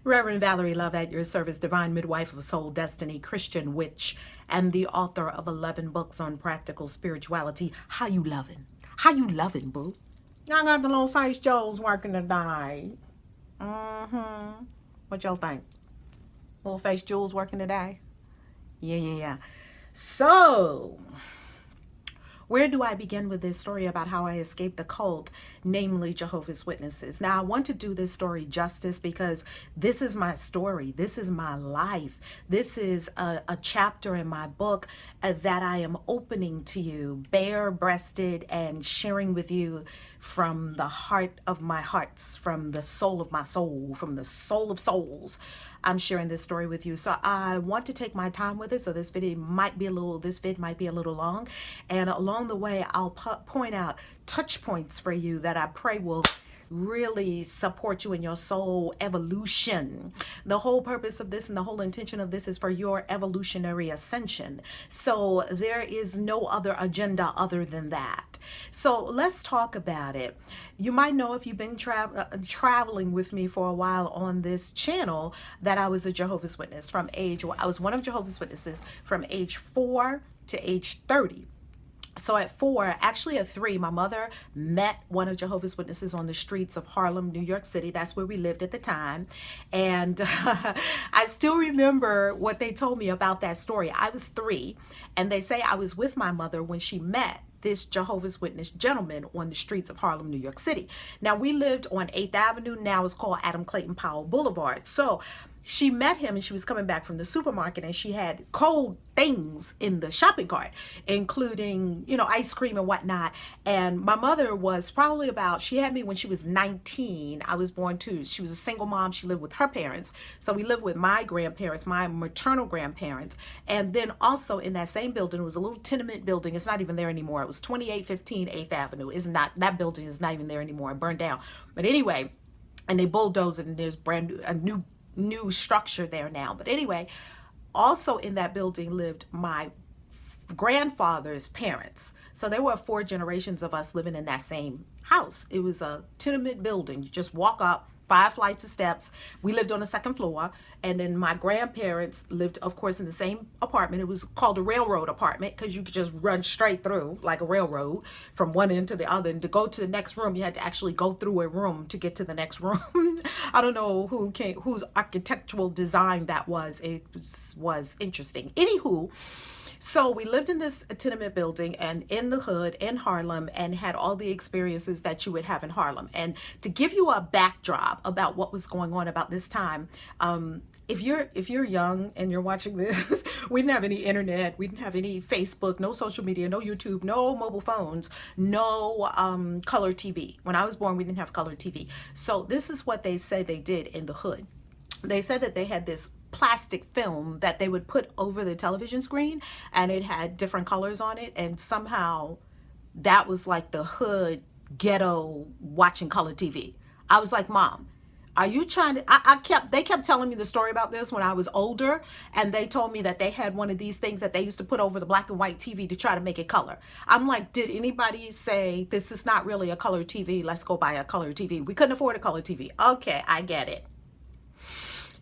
Reverend Valerie Love at your service, divine midwife of soul destiny, Christian witch, and the author of 11 books on practical spirituality. How you loving? How you loving, boo? I got the little face Joes working today. What y'all think? Little face Jules working today? Yeah. So, where do I begin with this story about how I escaped the cult, namely Jehovah's Witnesses? Now, I want to do this story justice because this is my story. This is my life. This is a chapter in my book that I am opening to you, bare-breasted, and sharing with you from the heart of my hearts, from the soul of my soul, from the soul of souls. I'm sharing this story with you. So I want to take my time with it. So this vid might be a little long. And along the way, I'll point out touch points for you that I pray will really support you in your soul evolution. The whole purpose of this and the whole intention of this is for your evolutionary ascension. So there is no other agenda other than that. So let's talk about it. You might know if you've been traveling with me for a while on this channel that I was a Jehovah's Witness I was one of Jehovah's Witnesses from age 4 to age 30. So at 4, actually at 3, my mother met one of Jehovah's Witnesses on the streets of Harlem, New York City. That's where we lived at the time. And I still remember what they told me about that story. I was 3, and they say I was with my mother when she met this Jehovah's Witness gentleman on the streets of Harlem, New York City. Now, we lived on 8th Avenue. Now it's called Adam Clayton Powell Boulevard. So she met him and she was coming back from the supermarket and she had cold things in the shopping cart, including, ice cream and whatnot. And my mother was probably she had me when she was 19. I was born too. She was a single mom. She lived with her parents. So we lived with my grandparents, my maternal grandparents. And then also in that same building, it was a little tenement building. It's not even there anymore. It was 2815 8th Avenue. That building is not even there anymore. It burned down. But anyway, and they bulldozed it and there's a new structure there now. But anyway, also in that building lived my grandfather's parents. So there were 4 generations of us living in that same house. It was a tenement building. You just walk up 5 flights of steps. We lived on the 2nd floor. And then my grandparents lived, of course, in the same apartment. It was called a railroad apartment because you could just run straight through like a railroad from one end to the other. And to go to the next room, you had to actually go through a room to get to the next room. I don't know whose architectural design that was. It was interesting. Anywho, so we lived in this tenement building and in the hood in Harlem and had all the experiences that you would have in Harlem. And to give you a backdrop about what was going on about this time, if you're young and you're watching this, we didn't have any internet, we didn't have any Facebook, no social media, no YouTube, no mobile phones, no color TV. When I was born, we didn't have color TV. So this is what they say they did in the hood. They said that they had this plastic film that they would put over the television screen and it had different colors on it, and somehow that was like the hood ghetto watching color TV. I was like, Mom, are you trying to, they kept telling me the story about this when I was older, and they told me that they had one of these things that they used to put over the black and white TV to try to make it color. I'm like, did anybody say this is not really a color TV? Let's go buy a color TV. We couldn't afford a color TV. Okay, I get it.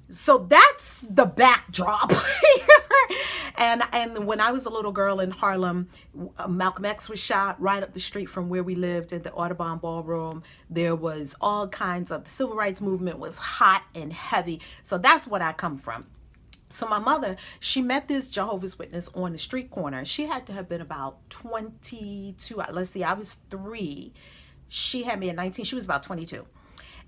So that's the backdrop here. And when I was a little girl in Harlem, Malcolm X was shot right up the street from where we lived in the Audubon Ballroom. There was all kinds of, the civil rights movement was hot and heavy. So that's what I come from. So my mother, she met this Jehovah's Witness on the street corner. She had to have been about 22. Let's see, I was 3. She had me at 19. She was about 22.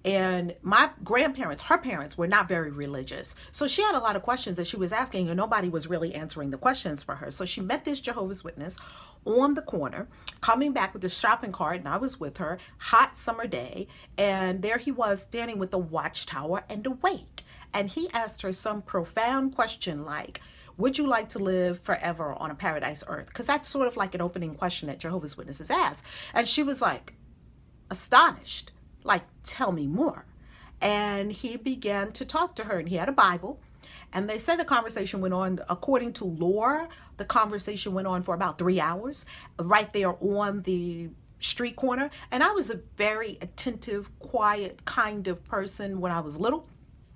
And my grandparents, her parents, were not very religious. So she had a lot of questions that she was asking, and nobody was really answering the questions for her. So she met this Jehovah's Witness on the corner, coming back with the shopping cart, and I was with her, hot summer day. And there he was standing with the Watchtower and awake. And he asked her some profound question like, would you like to live forever on a paradise earth? Because that's sort of like an opening question that Jehovah's Witnesses ask. And she was like, astonished. Like, tell me more. And he began to talk to her, and he had a Bible. And they say the conversation went on, according to lore, the conversation went on for about 3 hours, right there on the street corner. And I was a very attentive, quiet kind of person when I was little,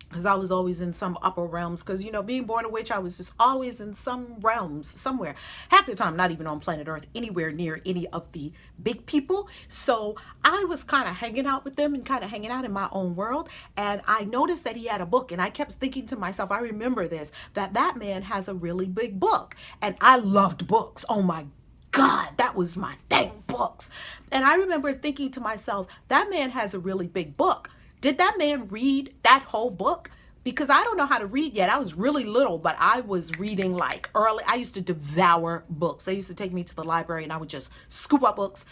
because I was always in some upper realms. Because, you know, being born a witch, I was just always in some realms somewhere. Half the time, not even on planet Earth, anywhere near any of the big people. So I was kind of hanging out with them and kind of hanging out in my own world. And I noticed that he had a book. And I kept thinking to myself, I remember this, that man has a really big book. And I loved books. Oh my God, that was my dang books. And I remember thinking to myself, that man has a really big book. Did that man read that whole book? Because I don't know how to read yet. I was really little, but I was reading like early. I used to devour books. They used to take me to the library and I would just scoop up books,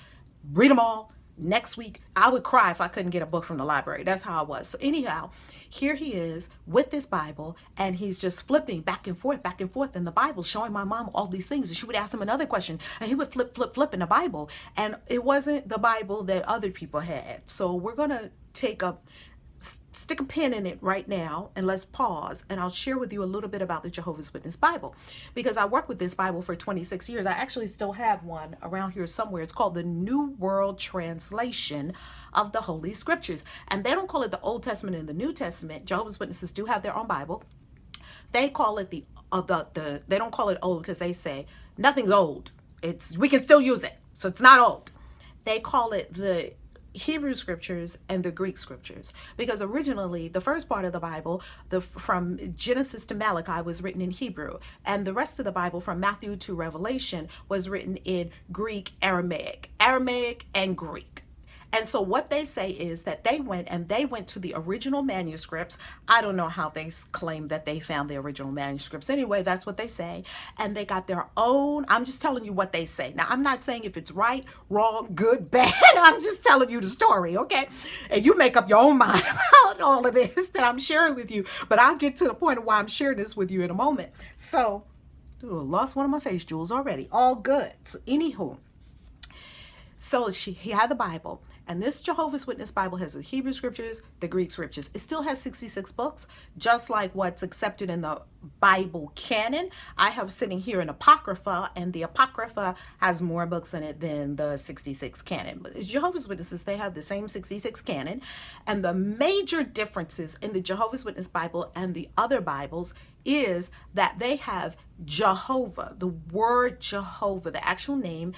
read them all. Next week, I would cry if I couldn't get a book from the library. That's how I was. So anyhow, here he is with this Bible, and he's just flipping back and forth in the Bible, showing my mom all these things. And she would ask him another question, and he would flip in the Bible. And it wasn't the Bible that other people had. So we're going to stick a pin in it right now, and let's pause, and I'll share with you a little bit about the Jehovah's Witness Bible, because I worked with this Bible for 26 years. I actually still have one around here somewhere. It's called the New World Translation of the Holy Scriptures, and they don't call it the Old Testament and the New Testament. Jehovah's Witnesses do have their own Bible. They call it they don't call it old because they say nothing's old. We can still use it, so it's not old. They call it the Hebrew scriptures and the Greek scriptures, because originally the first part of the Bible, from Genesis to Malachi, was written in Hebrew, and the rest of the Bible from Matthew to Revelation was written in Greek, Aramaic and Greek. And so what they say is that they went to the original manuscripts. I don't know how they claim that they found the original manuscripts. Anyway, that's what they say. And they got their own. I'm just telling you what they say. Now, I'm not saying if it's right, wrong, good, bad. I'm just telling you the story, okay? And you make up your own mind about all of this that I'm sharing with you. But I'll get to the point of why I'm sharing this with you in a moment. So, lost one of my face jewels already. All good. So, anywho. So he had the Bible, and this Jehovah's Witness Bible has the Hebrew scriptures, the Greek scriptures. It still has 66 books, just like what's accepted in the Bible canon. I have sitting here an Apocrypha, and the Apocrypha has more books in it than the 66 canon. But Jehovah's Witnesses, they have the same 66 canon, and the major differences in the Jehovah's Witness Bible and the other Bibles is that they have Jehovah, the word Jehovah, the actual name,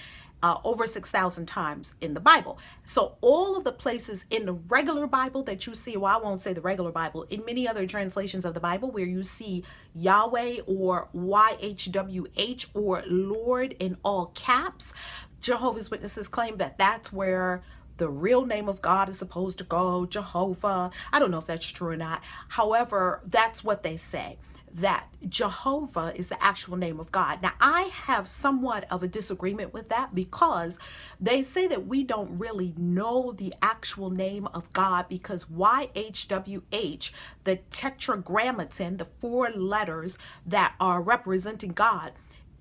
over 6,000 times in the Bible. So all of the places in the regular Bible that you see, well, I won't say the regular Bible, in many other translations of the Bible where you see Yahweh or YHWH or Lord in all caps, Jehovah's Witnesses claim that that's where the real name of God is supposed to go, Jehovah. I don't know if that's true or not. However, that's what they say, that Jehovah is the actual name of God. Now, I have somewhat of a disagreement with that, because they say that we don't really know the actual name of God, because YHWH, the tetragrammaton, the 4 letters that are representing God,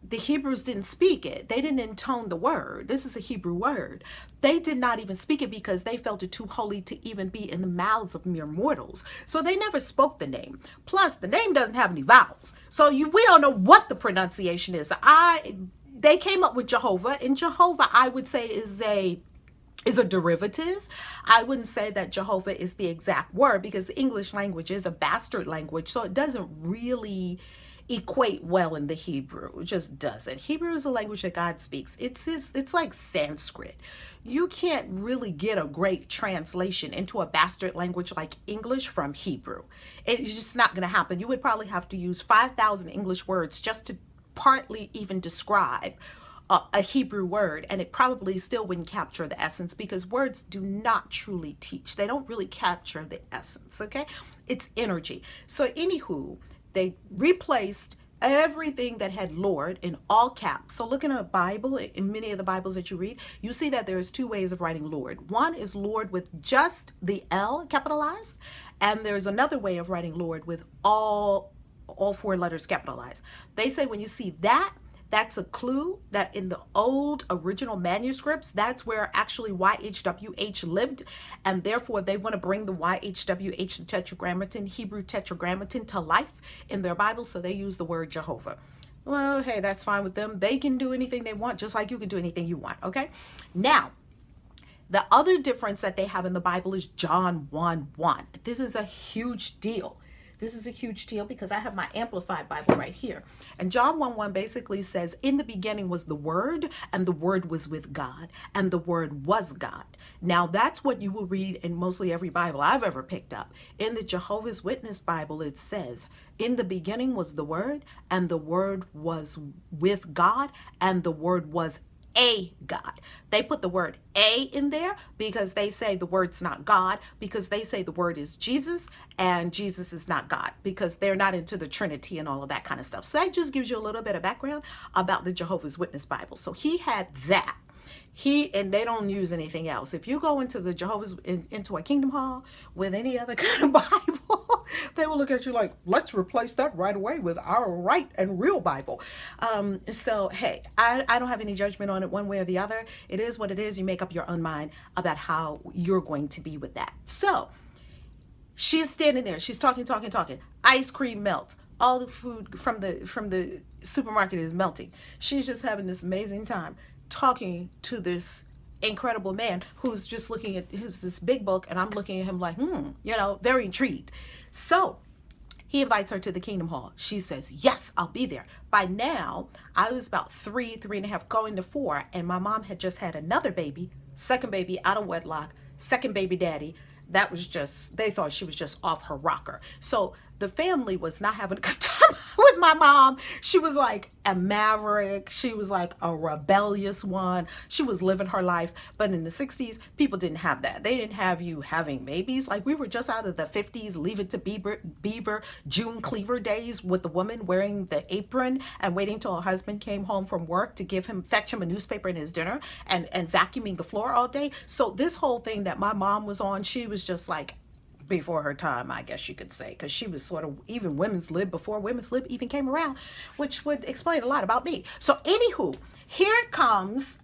the Hebrews didn't speak it. They didn't intone the word. This is a Hebrew word. They did not even speak it because they felt it too holy to even be in the mouths of mere mortals. So they never spoke the name. Plus, the name doesn't have any vowels. So we don't know what the pronunciation is. They came up with Jehovah, and Jehovah, I would say, is a derivative. I wouldn't say that Jehovah is the exact word, because the English language is a bastard language, so it doesn't really equate well in the Hebrew. It just doesn't. Hebrew is a language that God speaks. It's like Sanskrit. You can't really get a great translation into a bastard language like English from Hebrew. It's just not going to happen. You would probably have to use 5,000 English words just to partly even describe a Hebrew word, and it probably still wouldn't capture the essence, because words do not truly teach. They don't really capture the essence, okay? It's energy. So anywho, they replaced everything that had Lord in all caps. So look in a Bible, in many of the Bibles that you read, you see that there's 2 ways of writing Lord. One is Lord with just the L capitalized, and there's another way of writing Lord with all 4 letters capitalized. They say when you see that, that's a clue that in the old original manuscripts, that's where actually YHWH lived, and therefore they want to bring the YHWH, the tetragrammaton, Hebrew tetragrammaton, to life in their Bible, so they use the word Jehovah. Well, hey, that's fine with them. They can do anything they want, just like you can do anything you want, okay? Now, The other difference that they have in the Bible is John 1:1. This is a huge deal. This is a huge deal because I have my Amplified Bible right here. And John 1:1 basically says, in the beginning was the Word, and the Word was with God, and the Word was God. Now, that's what you will read in mostly every Bible I've ever picked up. In the Jehovah's Witness Bible, it says, in the beginning was the Word, and the Word was with God, and the Word was a God. They put the word a in there because they say the word's not God, because they say the word is Jesus and Jesus is not God, because they're not into the Trinity and all of that kind of stuff. So that just gives you a little bit of background about the Jehovah's Witness Bible. So he had that. And they don't use anything else. If you go into the Jehovah's, into a Kingdom Hall with any other kind of Bible, they will look at you like, let's replace that right away with our right and real Bible. So, hey, I don't have any judgment on it one way or the other. It is what it is. You make up your own mind about how you're going to be with that. So she's standing there. She's talking. Ice cream melts. All the food from the supermarket is melting. She's just having this amazing time talking to this incredible man who's just looking at, who's this big book, and I'm looking at him like, very intrigued. So he invites her to the Kingdom Hall. She says, yes, I'll be there. By now, I was about 3.5, going to 4, and my mom had just had another baby, second baby out of wedlock, second baby daddy. That was just, they thought she was just off her rocker. So the family was not having a good time with my mom. She was like a maverick. She was like a rebellious one. She was living her life. But in the 60s, people didn't have that. They didn't have you having babies. Like, we were just out of the 50s, Leave It to Beaver, June Cleaver days, with the woman wearing the apron and waiting till her husband came home from work to fetch him a newspaper and his dinner, and vacuuming the floor all day. So this whole thing that my mom was on, she was just like before her time, I guess you could say, because she was sort of even women's lib before women's lib even came around, which would explain a lot about me. So anywho, here comes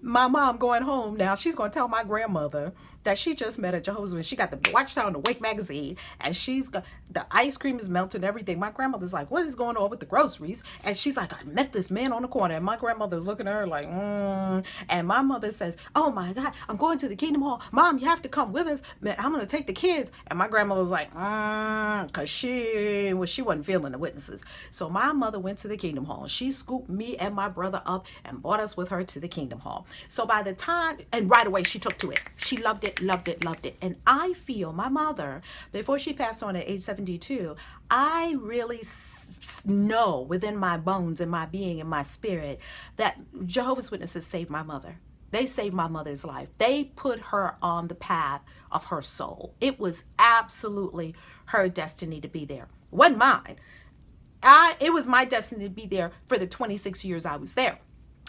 my mom going home. Now she's going to tell my grandmother that she just met a Jehovah's Witness. She got the Watchtower and the Wake magazine, and she's got the ice cream is melting, everything. My grandmother's like, what is going on with the groceries? And she's like, I met this man on the corner. And my grandmother's looking at her like, And my mother says, oh my God, I'm going to the Kingdom Hall. Mom, you have to come with us. I'm going to take the kids. And my grandmother was like, because she wasn't feeling the witnesses. So my mother went to the Kingdom Hall. She scooped me and my brother up and brought us with her to the Kingdom Hall. So by the time, and right away she took to it. She loved it. And I feel my mother, before she passed on at age 72, I really know within my bones and my being and my spirit that Jehovah's Witnesses saved my mother. They saved my mother's life. They put her on the path of her soul. It was absolutely her destiny to be there. It wasn't mine. It was my destiny to be there for the 26 years I was there.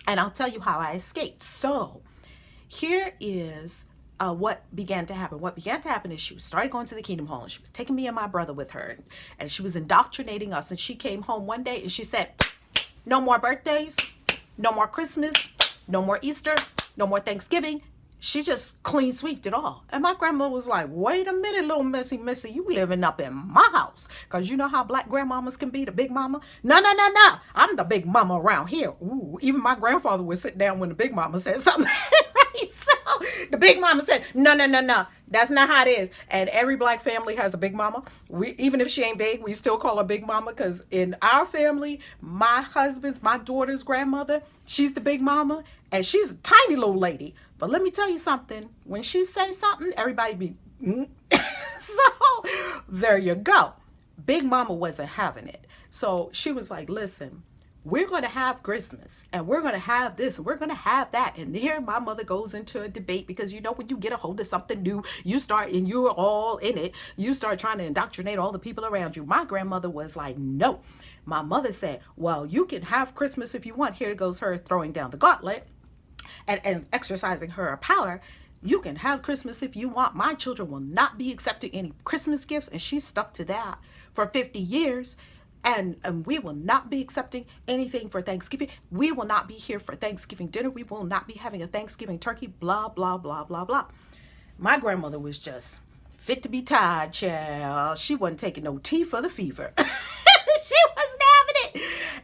And I'll tell you how I escaped. So here is what began to happen. What began to happen is she started going to the Kingdom Hall, and she was taking me and my brother with her, and she was indoctrinating us. And she came home one day and she said, no more birthdays, no more Christmas, no more Easter, no more Thanksgiving. She just clean sweeped it all. And my grandmother was like, wait a minute, little missy, you living up in my house. Because you know how black grandmamas can be, the big mama. No. I'm the big mama around here. Ooh, even my grandfather would sit down when the big mama said something. Right? So the big mama said, no. That's not how it is. And every black family has a big mama. Even if she ain't big, we still call her big mama, because in our family, my daughter's grandmother, she's the big mama, and she's a tiny little lady. But let me tell you something. When she says something, everybody be, So there you go. Big mama wasn't having it. So she was like, listen, we're going to have Christmas, and we're going to have this, and we're going to have that. And here my mother goes into a debate, because when you get a hold of something new, you start, and you're all in it, you start trying to indoctrinate all the people around you. My grandmother was like, no. My mother said, well, you can have Christmas if you want. Here goes her throwing down the gauntlet and exercising her power. You can have Christmas if you want. My children will not be accepting any Christmas gifts. And she stuck to that for 50 years. And we will not be accepting anything for Thanksgiving. We will not be here for Thanksgiving dinner. We will not be having a Thanksgiving turkey, blah, blah, blah, blah, blah. My grandmother was just fit to be tied, child. She wasn't taking no tea for the fever. She wasn't having it.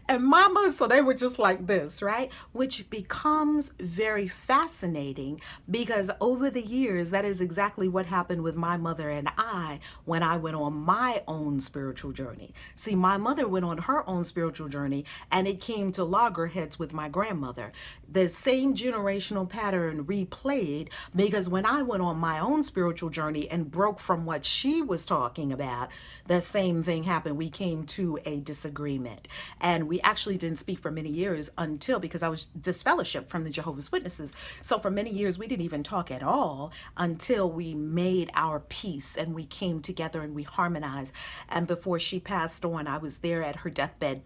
and mama. So they were just like this, right? Which becomes very fascinating because over the years, that is exactly what happened with my mother and I when I went on my own spiritual journey. See, my mother went on her own spiritual journey and it came to loggerheads with my grandmother. The same generational pattern replayed because when I went on my own spiritual journey and broke from what she was talking about, the same thing happened. We came to a disagreement and we actually didn't speak for many years until, because I was disfellowshipped from the Jehovah's Witnesses. So for many years, we didn't even talk at all until we made our peace and we came together and we harmonized. And before she passed on, I was there at her deathbed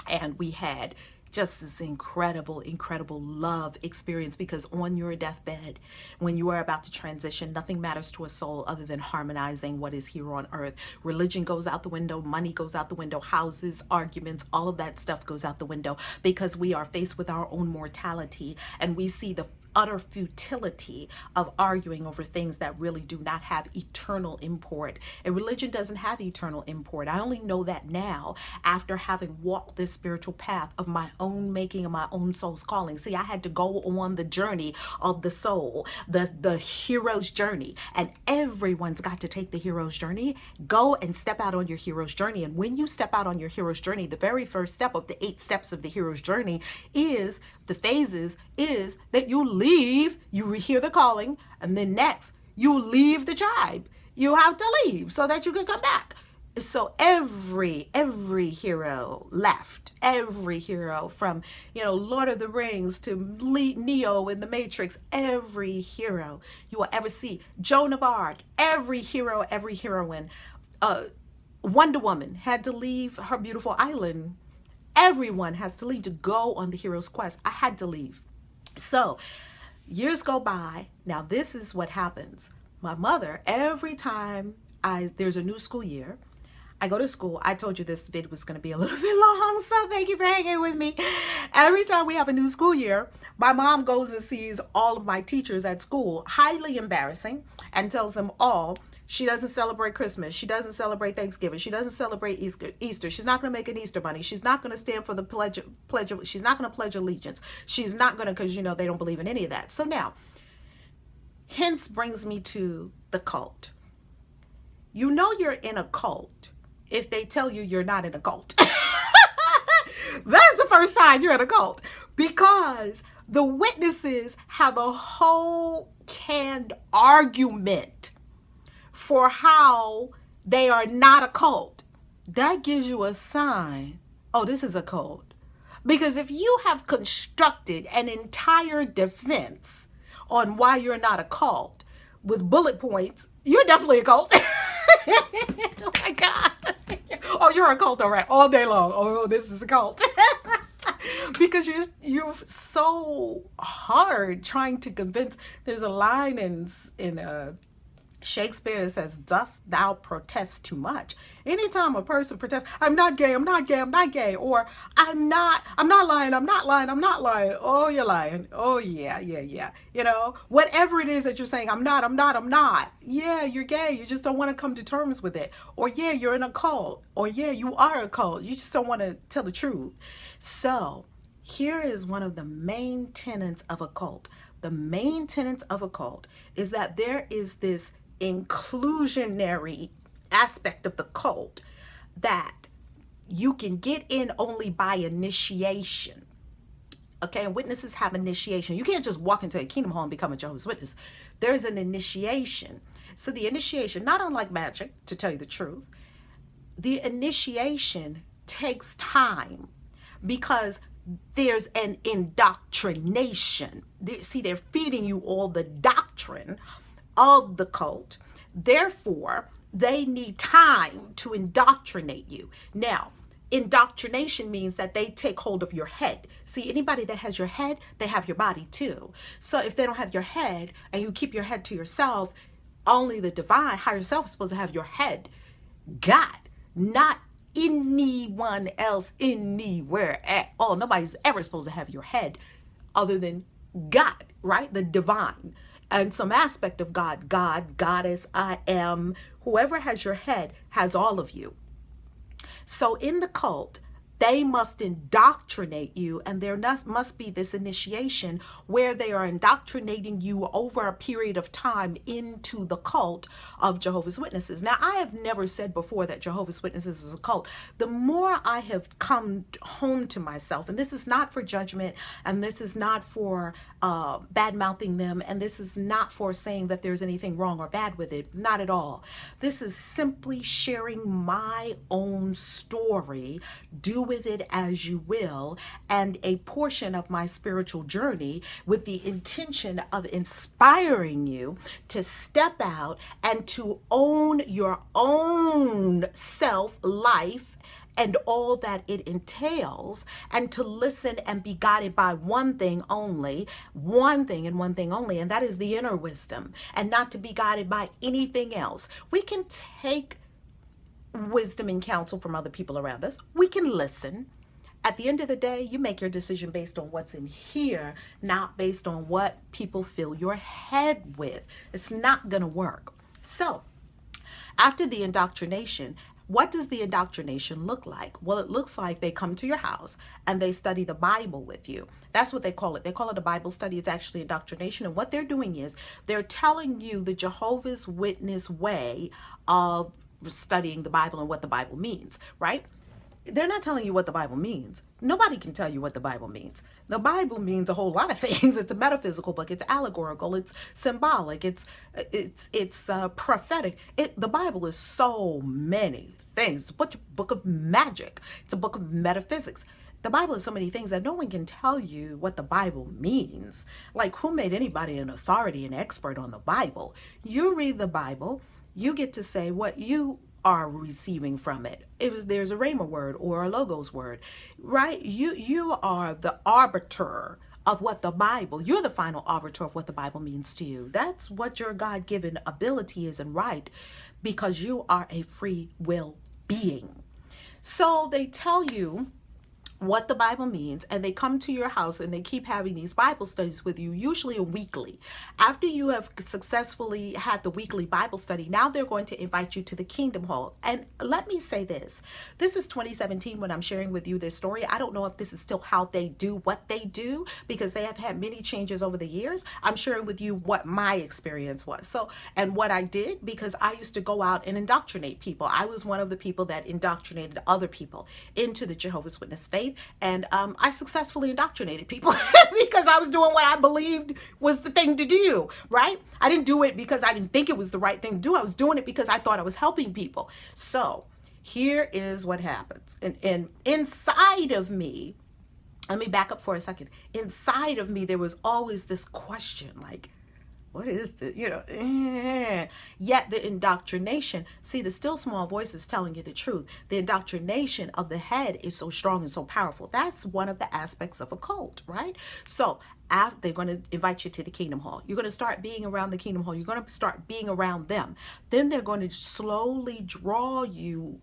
and we had just this incredible, incredible love experience, because on your deathbed, when you are about to transition, nothing matters to a soul other than harmonizing what is here on earth. Religion goes out the window, money goes out the window, houses, arguments, all of that stuff goes out the window because we are faced with our own mortality and we see the utter futility of arguing over things that really do not have eternal import. And religion doesn't have eternal import. I only know that now after having walked this spiritual path of my own making and my own soul's calling. See, I had to go on the journey of the soul, the hero's journey, and everyone's got to take the hero's journey. Go and step out on your hero's journey. And when you step out on your hero's journey, the very first step of the 8 steps of the hero's journey is the phases is that you leave, you hear the calling, and then next you leave the tribe. You have to leave so that you can come back. So every hero left. Every hero, from Lord of the Rings to Neo in the Matrix, every hero you will ever see. Joan of Arc, every hero, every heroine. Wonder Woman had to leave her beautiful island. Everyone has to leave to go on the hero's quest. I had to leave. So years go by. Now this is what happens. My mother, every time there's a new school year, I go to school. I told you this video was going to be a little bit long, so thank you for hanging with me. Every time we have a new school year, my mom goes and sees all of my teachers at school, highly embarrassing, and tells them all, she doesn't celebrate Christmas. She doesn't celebrate Thanksgiving. She doesn't celebrate Easter. She's not going to make an Easter bunny. She's not going to stand for the pledge. She's not going to pledge allegiance. She's not going to, because they don't believe in any of that. So now, hence brings me to the cult. You know you're in a cult if they tell you you're not in a cult. That's the first sign you're in a cult, because the witnesses have a whole canned argument for how they are not a cult. That gives you a sign, oh, this is a cult. Because if you have constructed an entire defense on why you're not a cult with bullet points, you're definitely a cult. Oh my God. Oh, you're a cult, all right, all day long. Oh, this is a cult. Because you're so hard trying to convince. There's a line in Shakespeare says, "Dost thou protest too much?" Anytime a person protests, "I'm not gay, I'm not gay, I'm not gay," or I'm not lying, I'm not lying, I'm not lying. Oh, you're lying. Oh, yeah. Whatever it is that you're saying, I'm not. Yeah, you're gay. You just don't want to come to terms with it. Or yeah, you're in a cult. Or yeah, you are a cult. You just don't want to tell the truth. So here is one of the main tenets of a cult. The main tenets of a cult is that there is this inclusionary aspect of the cult that you can get in only by initiation. Okay, and witnesses have initiation. You can't just walk into a kingdom hall and become a Jehovah's Witness. There's an initiation. So the initiation, not unlike magic, to tell you the truth, the initiation takes time because there's an indoctrination. See, they're feeding you all the doctrine of the cult. Therefore, they need time to indoctrinate you. Now, indoctrination means that they take hold of your head. See, anybody that has your head, they have your body too. So if they don't have your head and you keep your head to yourself, only the divine higher self is supposed to have your head. God, not anyone else anywhere at all. Nobody's ever supposed to have your head other than God, right? The divine. And some aspect of God, goddess, I am, whoever has your head has all of you. So in the cult, they must indoctrinate you, and there must be this initiation where they are indoctrinating you over a period of time into the cult of Jehovah's Witnesses. Now, I have never said before that Jehovah's Witnesses is a cult. The more I have come home to myself, and this is not for judgment, and this is not for bad mouthing them, and this is not for saying that there's anything wrong or bad with it, not at all. This is simply sharing my own story. Do with it as you will, and a portion of my spiritual journey with the intention of inspiring you to step out and to own your own self, life, and all that it entails, and to listen and be guided by one thing only, one thing and one thing only, and that is the inner wisdom, and not to be guided by anything else. We can take wisdom and counsel from other people around us. We can listen. At the end of the day, you make your decision based on what's in here, not based on what people fill your head with. It's not going to work. So, after the indoctrination, what does the indoctrination look like? Well, it looks like they come to your house and they study the Bible with you. That's what they call it. They call it a Bible study. It's actually indoctrination. And what they're doing is they're telling you the Jehovah's Witness way of studying the Bible and what the Bible means, right? They're not telling you what the Bible means. Nobody can tell you what the Bible means. The Bible means a whole lot of things. It's a metaphysical book. It's allegorical. It's symbolic. It's prophetic. The Bible is so many things. It's a book of magic. It's a book of metaphysics. The Bible is so many things that no one can tell you what the Bible means. Like, who made anybody an authority, an expert on the Bible? You read the Bible. You get to say what you are receiving from it. There's a rhema word or a logos word, right? You are the arbiter of what the Bible, you're the final arbiter of what the Bible means to you. That's what your God-given ability is and right, because you are a free will being. So they tell you what the Bible means, and they come to your house and they keep having these Bible studies with you, usually a weekly. After you have successfully had the weekly Bible study, now they're going to invite you to the Kingdom Hall. And let me say this is 2017 when I'm sharing with you this story. I don't know if this is still how they do what they do, because they have had many changes over the years. I'm sharing with you what my experience was. So, and what I did, because I used to go out and indoctrinate people. I was one of the people that indoctrinated other people into the Jehovah's Witness faith. And I successfully indoctrinated people because I was doing what I believed was the thing to do, right? I didn't do it because I didn't think it was the right thing to do. I was doing it because I thought I was helping people. So here is what happens. And inside of me, let me back up for a second. Inside of me, there was always this question, like, what is this? Yet the indoctrination, see, the still small voice is telling you the truth. The indoctrination of the head is so strong and so powerful. That's one of the aspects of a cult, right? So after they're going to invite you to the Kingdom Hall. You're going to start being around the Kingdom Hall. You're going to start being around them. Then they're going to slowly draw you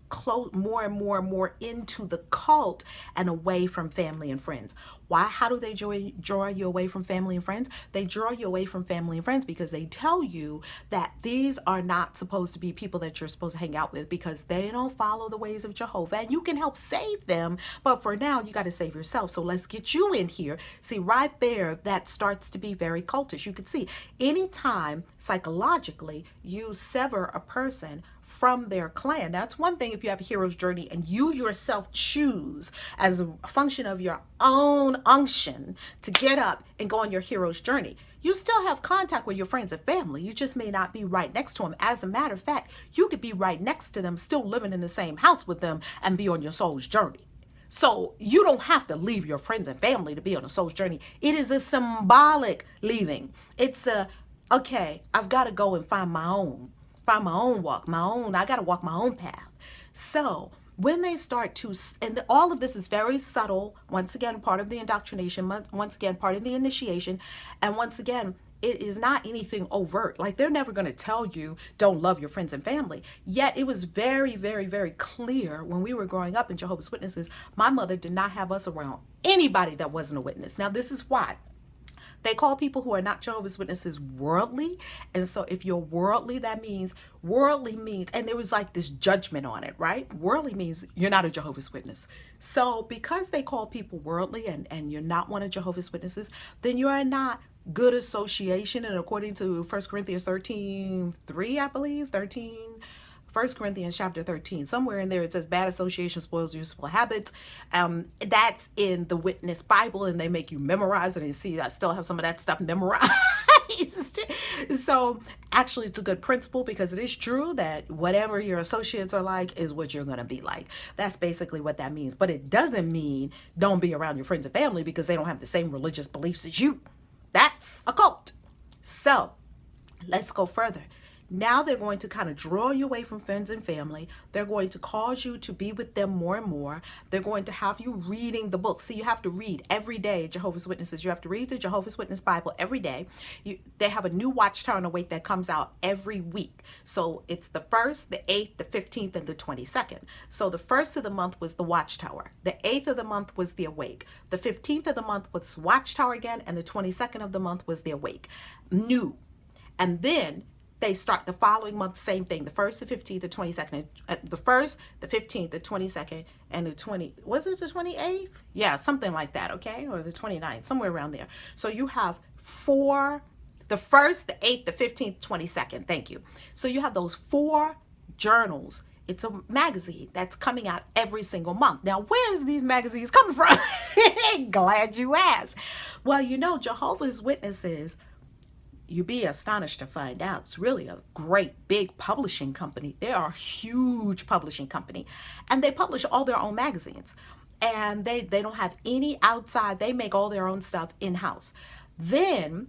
more and more and more into the cult and away from family and friends. Why? How do they draw you away from family and friends? They draw you away from family and friends because they tell you that these are not supposed to be people that you're supposed to hang out with, because they don't follow the ways of Jehovah, and you can help save them. But for now, you got to save yourself. So let's get you in here. See, right there, that starts to be very cultish. You can see anytime psychologically you sever a person from their clan. Now, it's one thing if you have a hero's journey and you yourself choose as a function of your own unction to get up and go on your hero's journey. You still have contact with your friends and family. You just may not be right next to them. As a matter of fact, you could be right next to them, still living in the same house with them, and be on your soul's journey. So you don't have to leave your friends and family to be on a soul's journey. It is a symbolic leaving. It's okay, I've got to go and find my own walk, I got to walk my own path. So when they start to, and all of this is very subtle, once again, part of the indoctrination, once again, part of the initiation, and once again, it is not anything overt. Like, they're never going to tell you don't love your friends and family. Yet it was very, very, very clear when we were growing up in Jehovah's Witnesses, my mother did not have us around anybody that wasn't a witness. Now, this is why. They call people who are not Jehovah's Witnesses worldly. And so if you're worldly, that means, worldly means, and there was like this judgment on it, right? Worldly means you're not a Jehovah's Witness. So because they call people worldly and you're not one of Jehovah's Witnesses, then you are not good association. And according to 1 Corinthians 13:3, I believe, 1 Corinthians chapter 13, somewhere in there it says bad association spoils useful habits. That's in the Witness Bible, and they make you memorize it. And you see, I still have some of that stuff memorized. So actually it's a good principle, because it is true that whatever your associates are like is what you're going to be like. That's basically what that means. But it doesn't mean don't be around your friends and family because they don't have the same religious beliefs as you. That's a cult. So let's go further. Now they're going to kind of draw you away from friends and family. They're going to cause you to be with them more and more. They're going to have you reading the book. See, you have to read every day, Jehovah's Witnesses. You have to read the Jehovah's Witness Bible every day. They have a new Watchtower and Awake that comes out every week. So it's the 1st, the 8th, the 15th, and the 22nd. So the 1st of the month was the Watchtower. The 8th of the month was the Awake. The 15th of the month was Watchtower again. And the 22nd of the month was the Awake. New. And then they start the following month, same thing. The 1st, the 15th, the 22nd, the 1st, the 15th, the 22nd, and the 28th? Yeah, something like that, okay? Or the 29th, somewhere around there. So you have the 1st, the 8th, the 15th, 22nd. Thank you. So you have those 4 journals. It's a magazine that's coming out every single month. Now, where's these magazines coming from? Glad you asked. Well, Jehovah's Witnesses, you'd be astonished to find out, it's really a great big publishing company. They are a huge publishing company, and they publish all their own magazines, and they don't have any outside. They make all their own stuff in-house. Then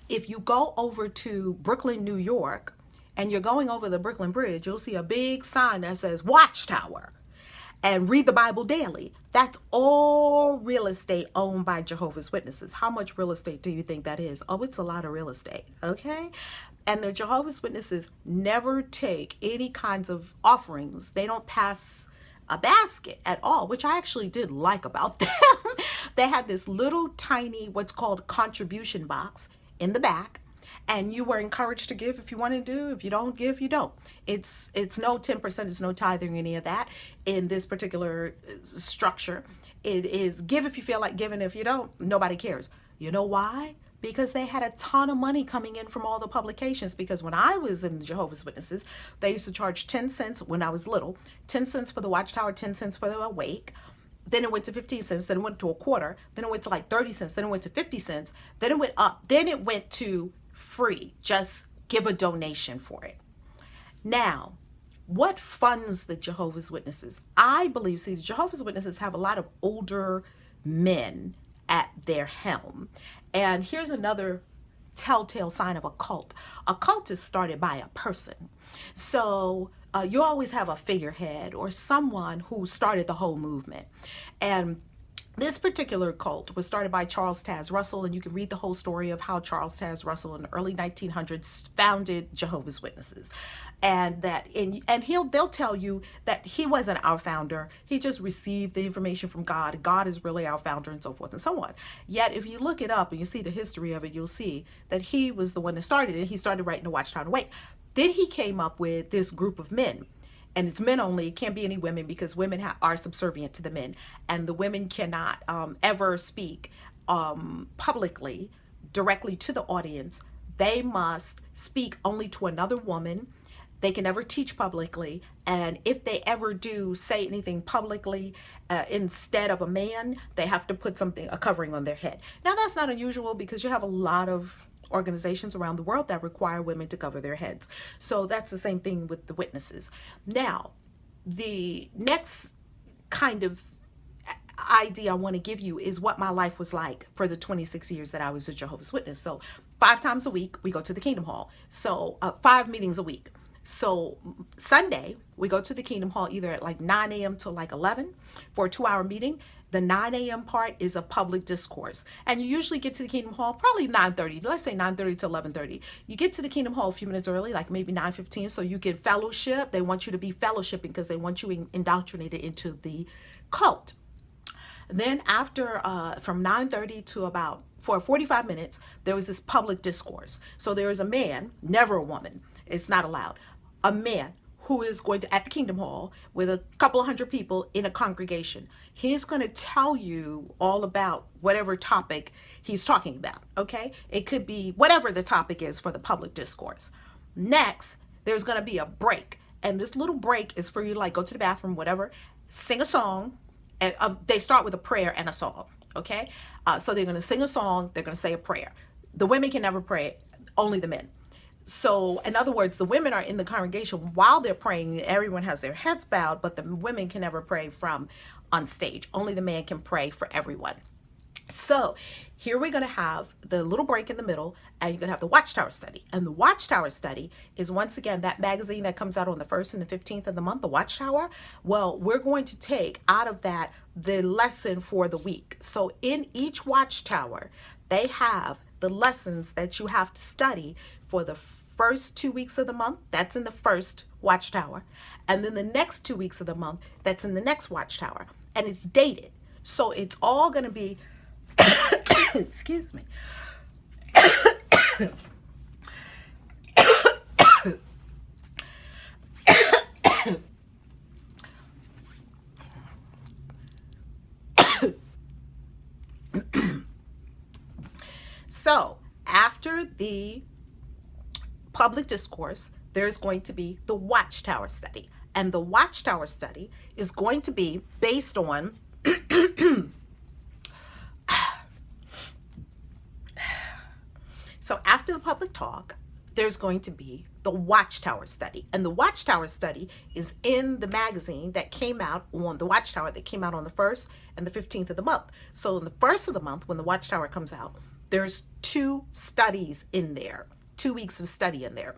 if you go over to Brooklyn, New York, and you're going over the Brooklyn Bridge, you'll see a big sign that says Watchtower and Read the Bible Daily. That's all real estate owned by Jehovah's Witnesses. How much real estate do you think that is? Oh, it's a lot of real estate, okay? And the Jehovah's Witnesses never take any kinds of offerings. They don't pass a basket at all, which I actually did like about them. They had this little tiny, what's called contribution box in the back. And you were encouraged to give if you want to do. If you don't give, you don't. It's no 10%, it's no tithing, any of that in this particular structure. It is give if you feel like giving. If you don't, nobody cares. You know why? Because they had a ton of money coming in from all the publications. Because when I was in the Jehovah's Witnesses, they used to charge 10 cents when I was little, 10 cents for the Watchtower, 10 cents for the Awake. Then it went to 15 cents, then it went to a quarter, then it went to like 30 cents, then it went to 50 cents, then it went up, then it went to free. Just give a donation for it. Now, what funds the Jehovah's Witnesses? I believe, see, the Jehovah's Witnesses have a lot of older men at their helm. And here's another telltale sign of a cult. A cult is started by a person. So you always have a figurehead or someone who started the whole movement. And this particular cult was started by Charles Taze Russell, and you can read the whole story of how Charles Taze Russell in the early 1900s founded Jehovah's Witnesses. And they'll tell you that he wasn't our founder. He just received the information from God. God is really our founder, and so forth and so on. Yet if you look it up and you see the history of it, you'll see that he was the one that started it. He started writing the Watchtower and Awake. Then he came up with this group of men. And it's men only. It can't be any women, because women are subservient to the men. And the women cannot ever speak publicly, directly to the audience. They must speak only to another woman. They can never teach publicly. And if they ever do say anything publicly instead of a man, they have to put a covering on their head. Now, that's not unusual, because you have a lot of organizations around the world that require women to cover their heads. So that's the same thing with the witnesses. Now, the next kind of idea I want to give you is what my life was like for the 26 years that I was a Jehovah's Witness. So 5 times a week, we go to the Kingdom Hall. So 5 meetings a week. So Sunday, we go to the Kingdom Hall either at like 9 a.m. to like 11 for a 2-hour meeting. The 9 a.m. part is a public discourse. And you usually get to the Kingdom Hall probably 9:30. Let's say 9:30 to 11:30. You get to the Kingdom Hall a few minutes early, like maybe 9:15, so you get fellowship. They want you to be fellowshipping because they want you indoctrinated into the cult. Then after, from 9:30 to about for 45 minutes, there was this public discourse. So there is a man, never a woman, it's not allowed, a man who is going to, at the Kingdom Hall, with a couple of hundred people in a congregation. He's going to tell you all about whatever topic he's talking about, okay? It could be whatever the topic is for the public discourse. Next, there's going to be a break. And this little break is for you to like go to the bathroom, whatever, sing a song. And they start with a prayer and a song, okay? So they're going to sing a song, they're going to say a prayer. The women can never pray, only the men. So in other words, the women are in the congregation while they're praying. Everyone has their heads bowed, but the women can never pray from on stage. Only the man can pray for everyone. So here we're going to have the little break in the middle, and you're going to have the Watchtower Study. And the Watchtower Study is, once again, that magazine that comes out on the 1st and the 15th of the month, the Watchtower. Well, we're going to take out of that the lesson for the week. So in each Watchtower, they have the lessons that you have to study for the first 2 weeks of the month. That's in the first Watchtower. And then the next 2 weeks of the month, that's in the next Watchtower. And it's dated. So it's all going to be, excuse me. So after the public discourse, there's going to be the Watchtower Study. And the Watchtower Study is going to be based on so after the public talk, there's going to be the Watchtower Study. And the Watchtower Study is in the magazine that came out on the Watchtower that came out on the 1st and the 15th of the month. So in the 1st of the month, when the Watchtower comes out, there's 2 studies in there, 2 weeks of study in there,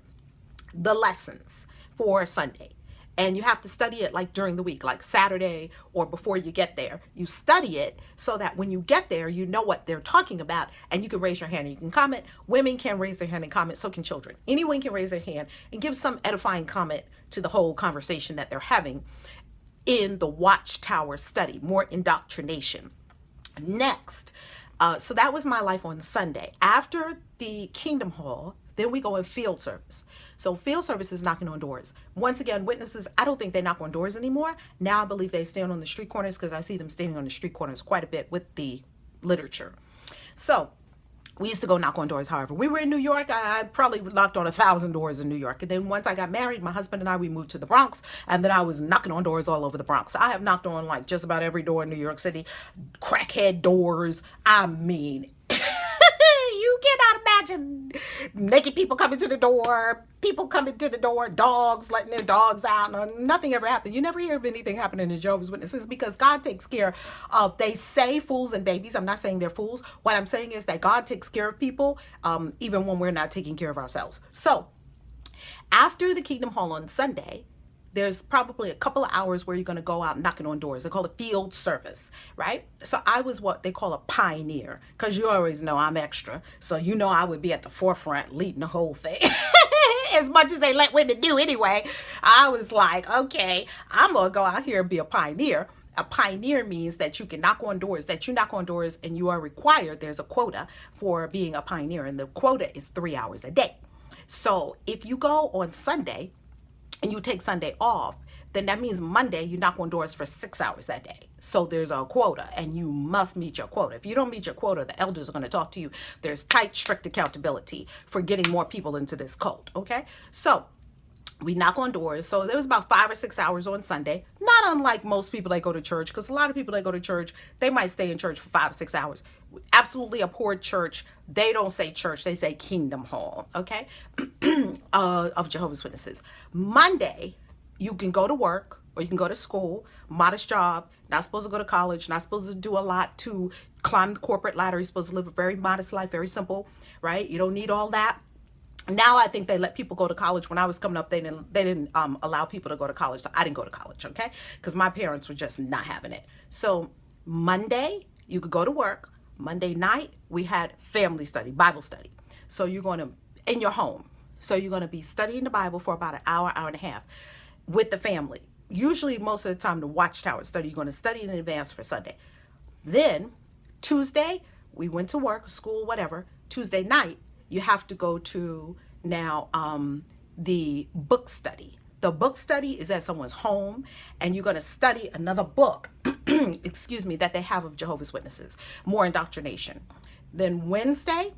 the lessons for Sunday. And you have to study it like during the week, like Saturday or before you get there. You study it so that when you get there, you know what they're talking about, and you can raise your hand and you can comment. Women can raise their hand and comment, so can children. Anyone can raise their hand and give some edifying comment to the whole conversation that they're having in the Watchtower Study, more indoctrination. Next, so that was my life on Sunday. After the Kingdom Hall, then we go in field service. So field service is knocking on doors. Once again, witnesses, I don't think they knock on doors anymore. Now I believe they stand on the street corners, because I see them standing on the street corners quite a bit with the literature. So we used to go knock on doors. However, we were in New York. I probably knocked on 1,000 doors in New York. And then once I got married, my husband and I, we moved to the Bronx, and then I was knocking on doors all over the Bronx. I have knocked on like just about every door in New York City, crackhead doors. I mean, you cannot imagine naked people coming to the door, people coming to the door, dogs letting their dogs out. No, nothing ever happened. You never hear of anything happening in Jehovah's Witnesses, because God takes care of, they say fools and babies. I'm not saying they're fools. What I'm saying is that God takes care of people, even when we're not taking care of ourselves. So after the Kingdom Hall on Sunday, there's probably a couple of hours where you're going to go out knocking on doors. They call it field service, right? So I was what they call a pioneer, because you always know I'm extra. So you know I would be at the forefront leading the whole thing. As much as they let women do anyway, I was like, okay, I'm going to go out here and be a pioneer. A pioneer means that you can knock on doors, that you knock on doors and you are required. There's a quota for being a pioneer, and the quota is 3 hours a day. So if you go on Sunday, and you take Sunday off, then that means Monday you knock on doors for 6 hours that day. So there's a quota, and you must meet your quota. If you don't meet your quota, the elders are going to talk to you. There's tight, strict accountability for getting more people into this cult, okay? So we knock on doors. So there was about 5 or 6 hours on Sunday, not unlike most people that go to church, because a lot of people that go to church, they might stay in church for 5 or 6 hours. Absolutely a poor church. They don't say church, they say Kingdom Hall, okay? Of Jehovah's Witnesses. Monday, you can go to work or you can go to school, modest job, not supposed to go to college, not supposed to do a lot to climb the corporate ladder. You're supposed to live a very modest life, very simple, right? You don't need all that. Now I think they let people go to college. When I was coming up, they didn't allow people to go to college. So I didn't go to college, okay? Because my parents were just not having it. So Monday, you could go to work. Monday night, we had family study, Bible study. So you're going to, in your home. So you're going to be studying the Bible for about an hour, hour and a half with the family. Usually, most of the time, the Watchtower Study, you're going to study in advance for Sunday. Then Tuesday, we went to work, school, whatever. Tuesday night, you have to go to now the book study. The book study is at someone's home, and you're going to study another book, excuse me, that they have of Jehovah's Witnesses, more indoctrination. Then Wednesday,